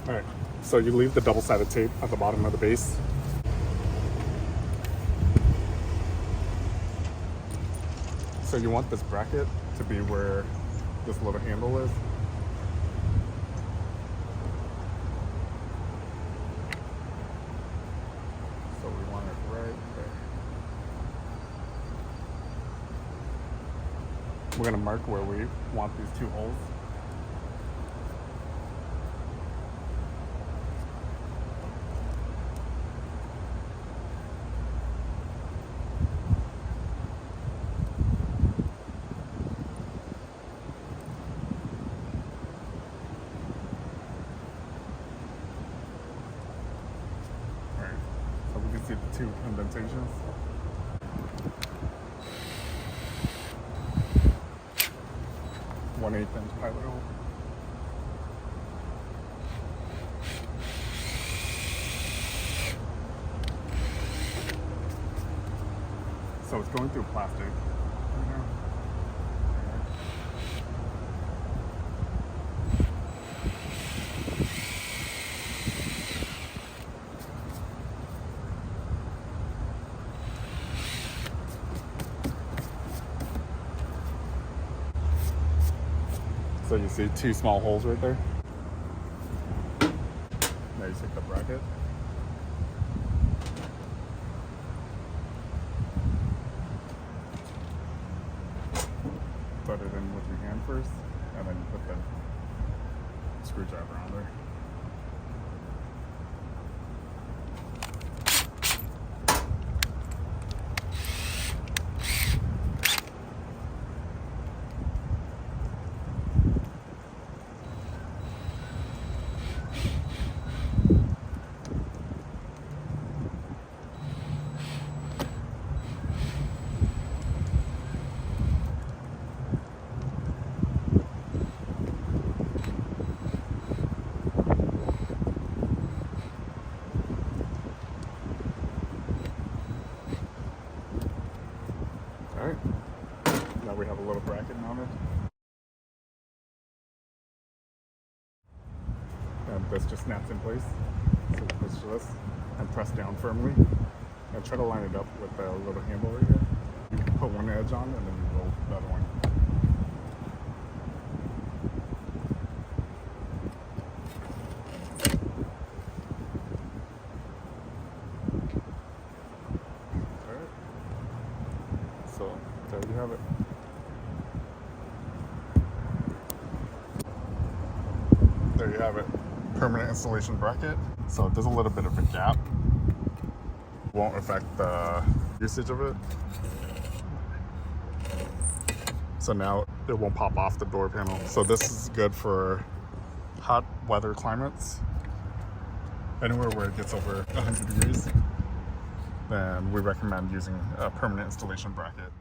All right, so you leave the double-sided tape at the bottom of the base. So you want this bracket to be where this little handle is. So we want it right there. We're gonna mark where we want these two holes. So we can see the two indentations. One 1/8 inch pilot hole. So it's going through plastic right now. So you see two small holes right there. Now you take the bracket. Put it in with your hand first, and then you put the screwdriver on there. Alright, now we have a little bracket mounted. And this just snaps in place. So we push this and press down firmly. And try to line it up with the little handle right here. You put one edge on and then you roll the other one. So there you have it. There you have it. Permanent installation bracket. So there's a little bit of a gap. Won't affect the usage of it. So now it won't pop off the door panel. So this is good for hot weather climates. Anywhere where it gets over 100 degrees. Then we recommend using a permanent installation bracket.